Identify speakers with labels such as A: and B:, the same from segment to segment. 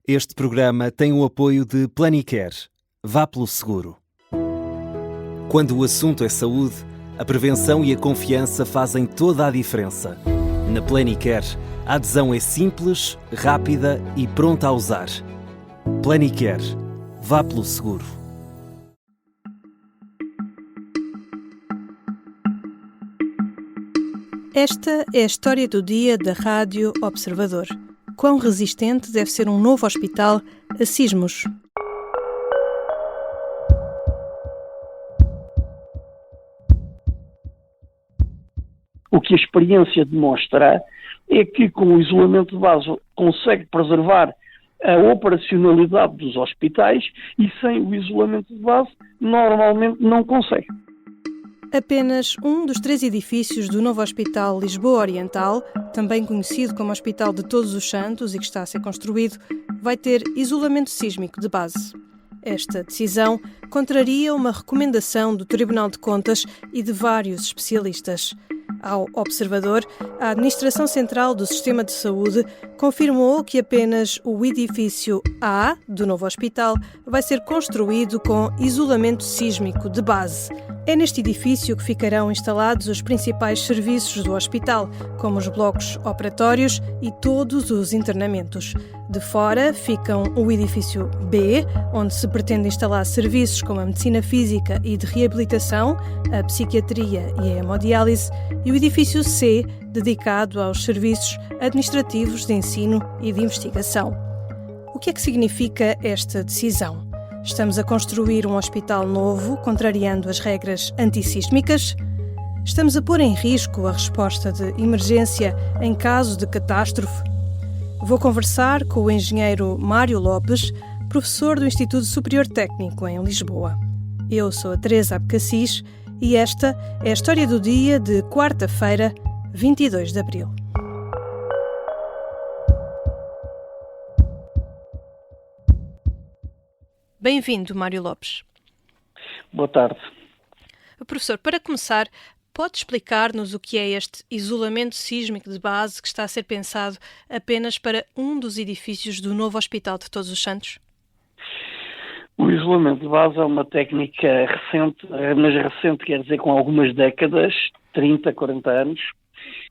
A: Este programa tem o apoio de Planicare. Vá pelo seguro. Quando o assunto é saúde, a prevenção e a confiança fazem toda a diferença. Na Planicare, a adesão é simples, rápida e pronta a usar. Planicare. Vá pelo seguro.
B: Esta é a história do dia da Rádio Observador. Quão resistente deve ser um novo hospital a sismos?
C: O que a experiência demonstra é que com o isolamento de base consegue preservar a operacionalidade dos hospitais e sem o isolamento de base normalmente não consegue.
B: Apenas um dos 3 edifícios do novo Hospital Lisboa Oriental, também conhecido como Hospital de Todos os Santos e que está a ser construído, vai ter isolamento sísmico de base. Esta decisão contraria uma recomendação do Tribunal de Contas e de vários especialistas. Ao Observador, a Administração Central do Sistema de Saúde confirmou que apenas o edifício A do novo hospital vai ser construído com isolamento sísmico de base. É neste edifício que ficarão instalados os principais serviços do hospital, como os blocos operatórios e todos os internamentos. De fora ficam o edifício B, onde se pretende instalar serviços como a medicina física e de reabilitação, a psiquiatria e a hemodiálise, e o edifício C, dedicado aos serviços administrativos de ensino e de investigação. O que é que significa esta decisão? Estamos a construir um hospital novo, contrariando as regras antissísmicas? Estamos a pôr em risco a resposta de emergência em caso de catástrofe? Vou conversar com o engenheiro Mário Lopes, professor do Instituto Superior Técnico em Lisboa. Eu sou a Teresa Abcacis e esta é a história do dia de quarta-feira, 22 de abril. Bem-vindo, Mário Lopes.
C: Boa tarde.
B: Professor, para começar, pode explicar-nos o que é este isolamento sísmico de base que está a ser pensado apenas para um dos edifícios do novo Hospital de Todos os Santos?
C: O isolamento de base é uma técnica recente, mas recente quer dizer com algumas décadas, 30, 40 anos,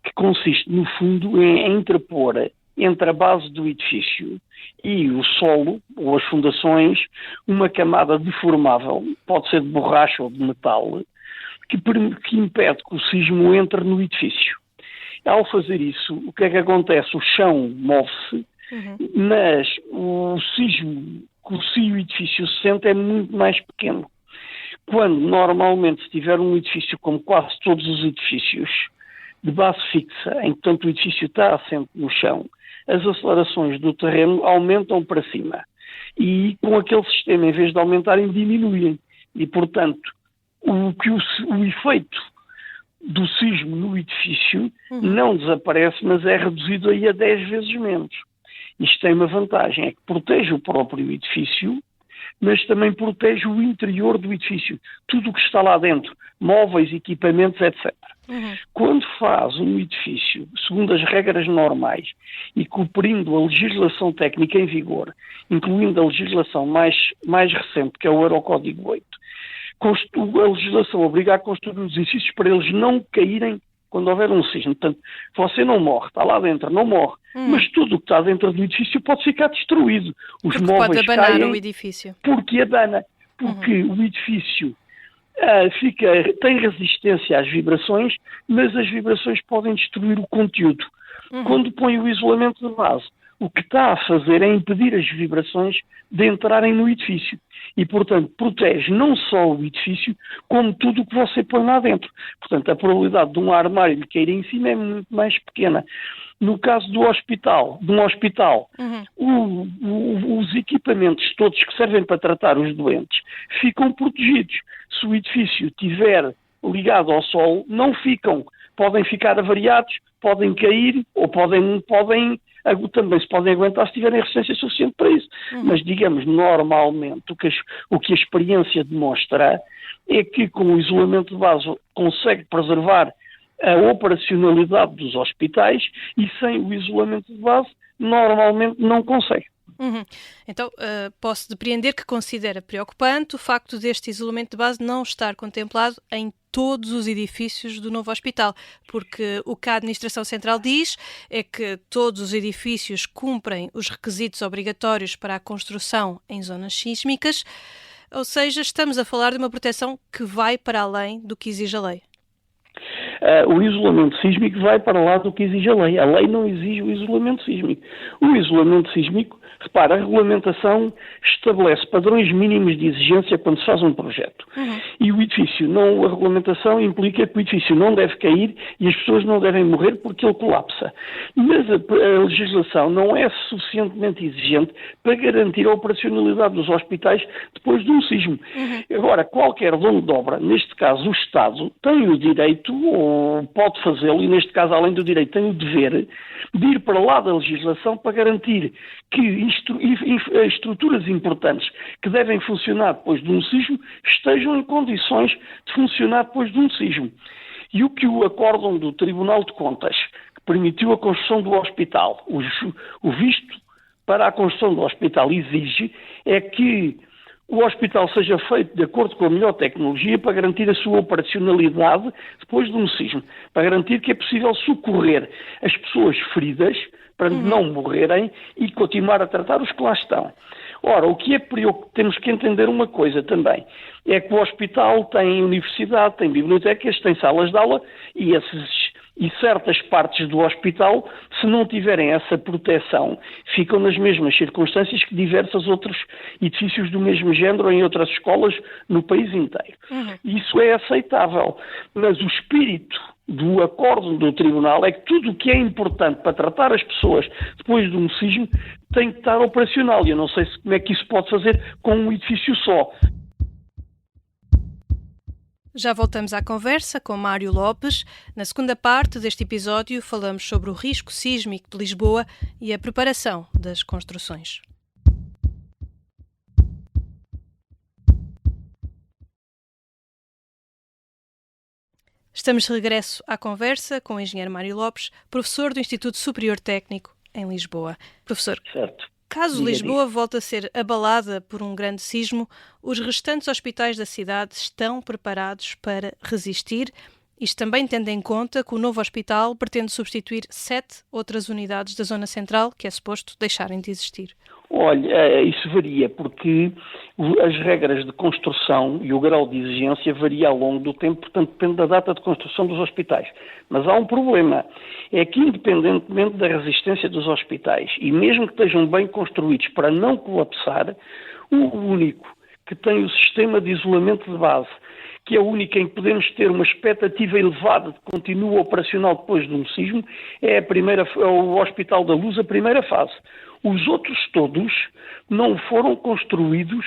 C: que consiste, no fundo, em interpor entre a base do edifício e o solo, ou as fundações, uma camada deformável, pode ser de borracha ou de metal, que impede que o sismo entre no edifício. Ao fazer isso, o que é que acontece? O chão move-se, mas o sismo que o edifício se sente é muito mais pequeno. Quando, normalmente, se tiver um edifício, como quase todos os edifícios, de base fixa, em que tanto o edifício está assente no chão, as acelerações do terreno aumentam para cima. E com aquele sistema, em vez de aumentarem, diminuem. E, portanto, o efeito do sismo no edifício não desaparece, mas é reduzido aí a 10 vezes menos. Isto tem uma vantagem, é que protege o próprio edifício, mas também protege o interior do edifício. Tudo o que está lá dentro, móveis, equipamentos, etc. Quando faz um edifício, segundo as regras normais e cumprindo a legislação técnica em vigor, incluindo a legislação mais recente, que é o Eurocódigo 8, a legislação obriga a construir os edifícios para eles não caírem quando houver um sismo. Portanto, você não morre, está lá dentro, não morre, mas tudo o que está dentro do edifício pode ficar destruído. Os
B: porque
C: móveis
B: pode abanar
C: caem
B: o edifício.
C: Porque abana, porque o edifício tem resistência às vibrações, mas as vibrações podem destruir o conteúdo. Quando põe o isolamento de base, o que está a fazer é impedir as vibrações de entrarem no edifício. E, portanto, protege não só o edifício, como tudo o que você põe lá dentro. Portanto, a probabilidade de um armário lhe cair em cima é muito mais pequena. No caso de um hospital, os equipamentos todos que servem para tratar os doentes ficam protegidos. Se o edifício estiver ligado ao solo, não ficam. Podem ficar avariados, podem cair ou podem também se podem aguentar se tiverem resistência suficiente para isso. Mas, digamos, normalmente, o que a experiência demonstra é que com o isolamento de base consegue preservar a operacionalidade dos hospitais e sem o isolamento de base normalmente não consegue.
B: Então, posso depreender que considera preocupante o facto deste isolamento de base não estar contemplado em todos os edifícios do novo hospital, porque o que a Administração Central diz é que todos os edifícios cumprem os requisitos obrigatórios para a construção em zonas sísmicas, ou seja, estamos a falar de uma proteção que vai para além do que exige a lei.
C: O isolamento sísmico vai para lá do que exige a lei. A lei não exige o isolamento sísmico. O isolamento sísmico, repara, a regulamentação estabelece padrões mínimos de exigência quando se faz um projeto. E o edifício, a regulamentação implica que o edifício não deve cair e as pessoas não devem morrer porque ele colapsa. Mas a legislação não é suficientemente exigente para garantir a operacionalidade dos hospitais depois de um sismo. Agora, qualquer dono de obra, neste caso o Estado, tem o direito, ou pode fazê-lo, e neste caso, além do direito, tem o dever de ir para lá da legislação para garantir que estruturas importantes que devem funcionar depois de um sismo estejam em condições de funcionar depois de um sismo. E o que o acórdão do Tribunal de Contas, que permitiu a construção do hospital, o visto para a construção do hospital exige, é que o hospital seja feito de acordo com a melhor tecnologia para garantir a sua operacionalidade depois de um sismo, para garantir que é possível socorrer as pessoas feridas para não morrerem e continuar a tratar os que lá estão. Ora, o que é temos que entender uma coisa também, é que o hospital tem universidade, tem bibliotecas, tem salas de aula e certas partes do hospital, se não tiverem essa proteção, ficam nas mesmas circunstâncias que diversos outros edifícios do mesmo género em outras escolas no país inteiro. Isso é aceitável, mas o espírito do acordo do Tribunal é que tudo o que é importante para tratar as pessoas depois de um sismo tem que estar operacional. E eu não sei como é que isso pode fazer com um edifício só.
B: Já voltamos à conversa com Mário Lopes. Na segunda parte deste episódio falamos sobre o risco sísmico de Lisboa e a preparação das construções. Estamos de regresso à conversa com o engenheiro Mário Lopes, professor do Instituto Superior Técnico em Lisboa. Professor,
C: certo.
B: Caso Lisboa volte a ser abalada por um grande sismo, os restantes hospitais da cidade estão preparados para resistir, isto também tendo em conta que o novo hospital pretende substituir 7 outras unidades da zona central que é suposto deixarem de existir.
C: Olha, isso varia, porque as regras de construção e o grau de exigência varia ao longo do tempo, portanto depende da data de construção dos hospitais. Mas há um problema, é que independentemente da resistência dos hospitais, e mesmo que estejam bem construídos para não colapsar, o único que tem o sistema de isolamento de base, que é o único em que podemos ter uma expectativa elevada de continuo operacional depois de um sismo, é o Hospital da Luz, a primeira fase. Os outros todos não foram construídos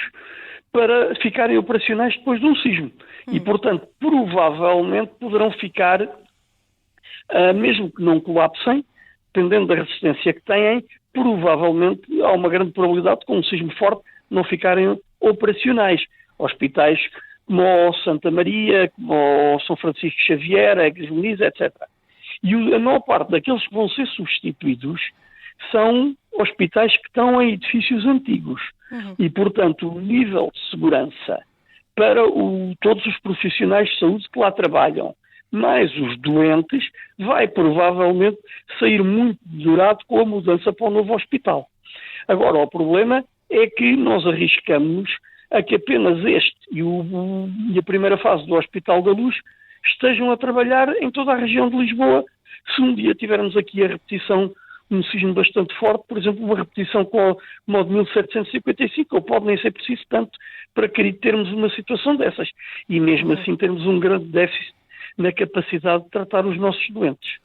C: para ficarem operacionais depois de um sismo. E, portanto, provavelmente poderão ficar, mesmo que não colapsem, dependendo da resistência que têm, provavelmente há uma grande probabilidade de, com um sismo forte, não ficarem operacionais. Hospitais como o Santa Maria, como o São Francisco Xavier, a Egres Muniz, etc. E a maior parte daqueles que vão ser substituídos são hospitais que estão em edifícios antigos. E, portanto, o nível de segurança para todos os profissionais de saúde que lá trabalham, mais os doentes, vai provavelmente sair muito durado com a mudança para o novo hospital. Agora, o problema é que nós arriscamos a que apenas este e a primeira fase do Hospital da Luz estejam a trabalhar em toda a região de Lisboa. Se um dia tivermos aqui a repetição um sismo bastante forte, por exemplo, uma repetição como o de 1755, ou pode nem ser preciso tanto para termos uma situação dessas. E mesmo assim termos um grande déficit na capacidade de tratar os nossos doentes.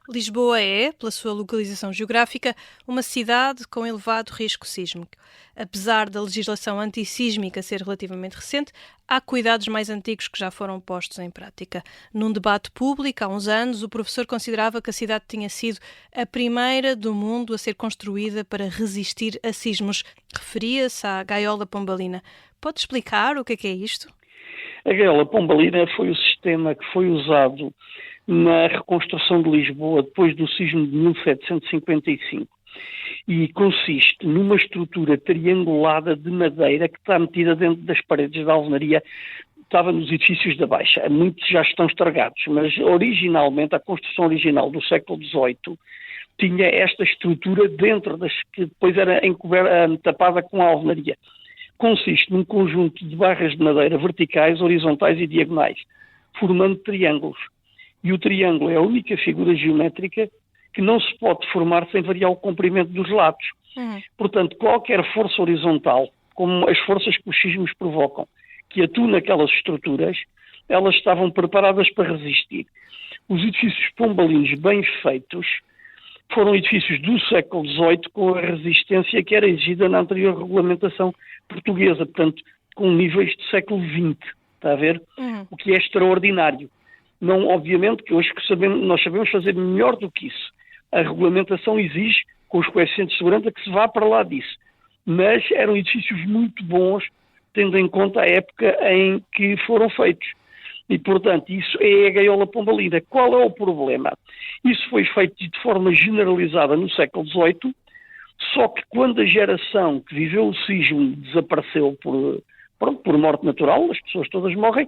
B: Lisboa é, pela sua localização geográfica, uma cidade com elevado risco sísmico. Apesar da legislação antissísmica ser relativamente recente, há cuidados mais antigos que já foram postos em prática. Num debate público, há uns anos, o professor considerava que a cidade tinha sido a primeira do mundo a ser construída para resistir a sismos. Referia-se à gaiola pombalina. Pode explicar o que é isto?
C: A gaiola pombalina foi o sistema que foi usado na reconstrução de Lisboa depois do sismo de 1755. e consiste numa estrutura triangulada de madeira que está metida dentro das paredes da alvenaria. Estava nos edifícios da Baixa, muitos já estão estragados, mas originalmente, a construção original do século XVIII tinha esta estrutura dentro das que depois era tapada com a alvenaria. Consiste num conjunto de barras de madeira verticais, horizontais e diagonais, formando triângulos. E o triângulo é a única figura geométrica que não se pode formar sem variar o comprimento dos lados. Portanto, qualquer força horizontal, como as forças que os sismos provocam, que atuam naquelas estruturas, elas estavam preparadas para resistir. Os edifícios pombalinos bem feitos foram edifícios do século XVIII com a resistência que era exigida na anterior regulamentação portuguesa, portanto, com níveis do século XX, está a ver? O que é extraordinário. Não, obviamente, que hoje nós sabemos fazer melhor do que isso. A regulamentação exige, com os coeficientes de segurança, que se vá para lá disso. Mas eram edifícios muito bons, tendo em conta a época em que foram feitos. E, portanto, isso é a gaiola pombalina. Qual é o problema? Isso foi feito de forma generalizada no século XVIII, só que quando a geração que viveu o sismo desapareceu por morte natural, as pessoas todas morrem,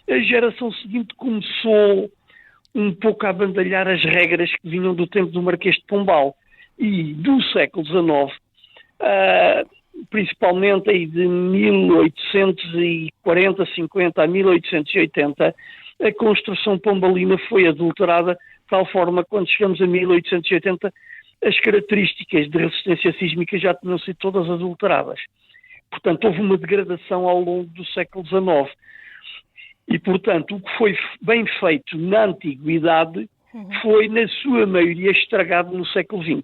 C: a geração seguinte começou um pouco a abandalhar as regras que vinham do tempo do Marquês de Pombal. E do século XIX, principalmente aí de 1840, 50 a 1880, a construção pombalina foi adulterada de tal forma que quando chegamos a 1880 as características de resistência sísmica já tinham sido todas adulteradas. Portanto, houve uma degradação ao longo do século XIX. E, portanto, o que foi bem feito na antiguidade foi, na sua maioria, estragado no século XX.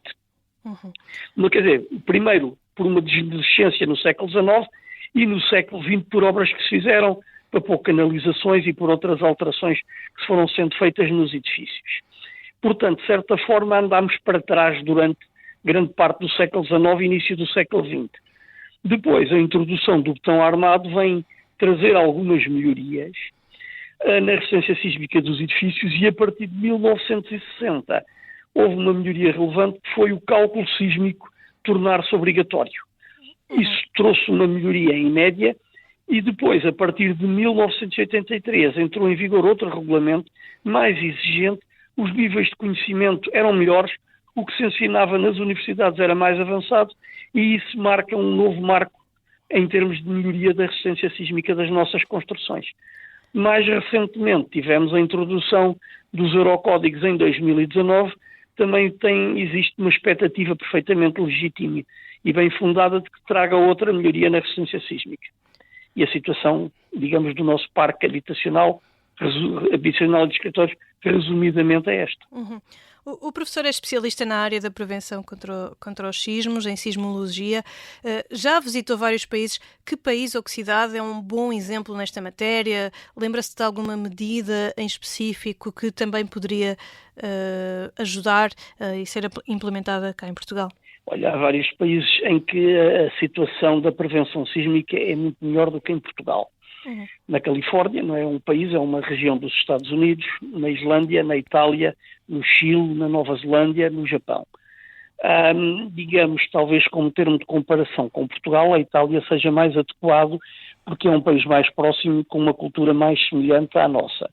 C: Quer dizer, primeiro por uma descendência no século XIX e no século XX por obras que se fizeram para pôr canalizações e por outras alterações que foram sendo feitas nos edifícios. Portanto, de certa forma, andámos para trás durante grande parte do século XIX e início do século XX. Depois, a introdução do betão armado vem trazer algumas melhorias na resistência sísmica dos edifícios e a partir de 1960 houve uma melhoria relevante que foi o cálculo sísmico tornar-se obrigatório. Isso trouxe uma melhoria em média e depois, a partir de 1983, entrou em vigor outro regulamento mais exigente, os níveis de conhecimento eram melhores, o que se ensinava nas universidades era mais avançado e isso marca um novo marco em termos de melhoria da resistência sísmica das nossas construções. Mais recentemente tivemos a introdução dos Eurocódigos em 2019, também existe uma expectativa perfeitamente legítima e bem fundada de que traga outra melhoria na resistência sísmica. E a situação, digamos, do nosso parque habitacional de escritórios, resumidamente é esta.
B: O professor é especialista na área da prevenção contra os sismos, em sismologia. Já visitou vários países. Que país ou que cidade é um bom exemplo nesta matéria? Lembra-se de alguma medida em específico que também poderia ajudar e ser implementada cá em Portugal?
C: Olha, há vários países em que a situação da prevenção sísmica é muito melhor do que em Portugal. Na Califórnia, não é um país, é uma região dos Estados Unidos, na Islândia, na Itália, no Chile, na Nova Zelândia, no Japão. Digamos, talvez como termo de comparação com Portugal, a Itália seja mais adequado porque é um país mais próximo, com uma cultura mais semelhante à nossa.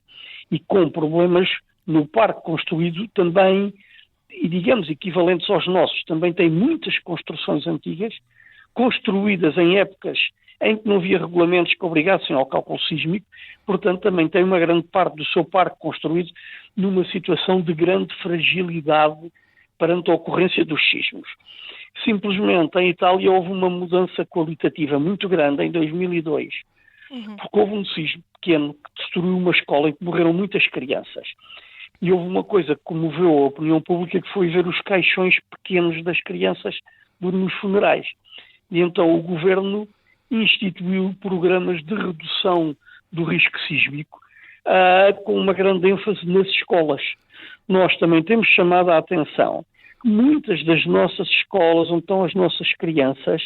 C: E com problemas no parque construído também, e digamos, equivalentes aos nossos. Também tem muitas construções antigas, construídas em épocas em que não havia regulamentos que obrigassem ao cálculo sísmico, portanto também tem uma grande parte do seu parque construído numa situação de grande fragilidade perante a ocorrência dos sismos. Simplesmente em Itália houve uma mudança qualitativa muito grande em 2002, porque houve um sismo pequeno que destruiu uma escola em que morreram muitas crianças. E houve uma coisa que comoveu a opinião pública, que foi ver os caixões pequenos das crianças nos funerais. E então o governo instituiu programas de redução do risco sísmico com uma grande ênfase nas escolas. Nós também temos chamado a atenção que muitas das nossas escolas, onde estão as nossas crianças,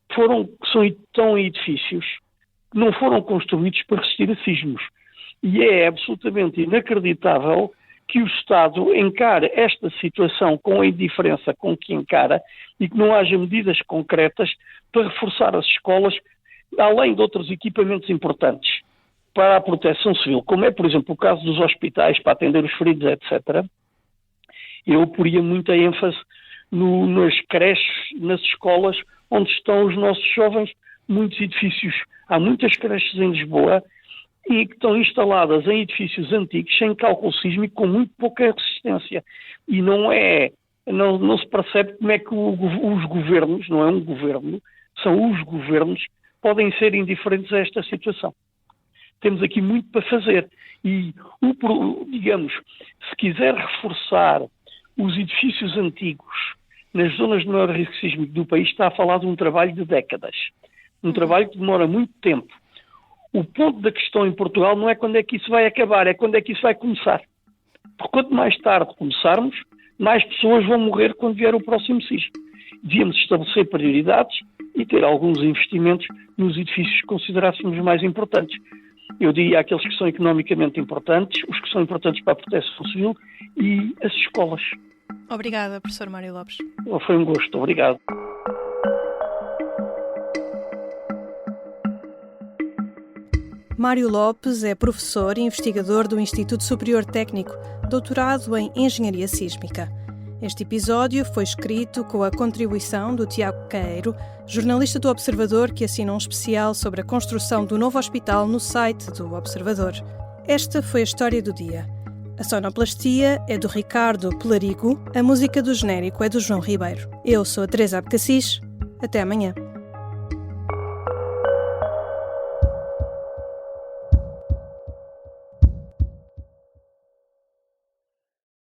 C: estão em edifícios que não foram construídos para resistir a sismos. E é absolutamente inacreditável que o Estado encare esta situação com a indiferença com que encara e que não haja medidas concretas para reforçar as escolas, além de outros equipamentos importantes para a proteção civil, como é, por exemplo, o caso dos hospitais para atender os feridos, etc. Eu poria muita ênfase nas creches, nas escolas onde estão os nossos jovens, muitos edifícios. Há muitas creches em Lisboa e que estão instaladas em edifícios antigos, sem cálculo sísmico, com muito pouca resistência. E não se percebe como é que os governos, não é um governo, são os governos, podem ser indiferentes a esta situação. Temos aqui muito para fazer. E, digamos, se quiser reforçar os edifícios antigos nas zonas de maior risco sísmico do país, está a falar de um trabalho de décadas. Um trabalho que demora muito tempo. O ponto da questão em Portugal não é quando é que isso vai acabar, é quando é que isso vai começar. Porque quanto mais tarde começarmos, mais pessoas vão morrer quando vier o próximo sismo. Devíamos estabelecer prioridades e ter alguns investimentos nos edifícios que considerássemos mais importantes. Eu diria aqueles que são economicamente importantes, os que são importantes para a proteção civil e as escolas.
B: Obrigada, professor Mário Lopes.
C: Foi um gosto, obrigado.
B: Mário Lopes é professor e investigador do Instituto Superior Técnico, doutorado em Engenharia Sísmica. Este episódio foi escrito com a contribuição do Tiago Queiro, jornalista do Observador, que assina um especial sobre a construção do novo hospital no site do Observador. Esta foi a história do dia. A sonoplastia é do Ricardo Pelarigo, a música do genérico é do João Ribeiro. Eu sou a Teresa Abcacis. Até amanhã.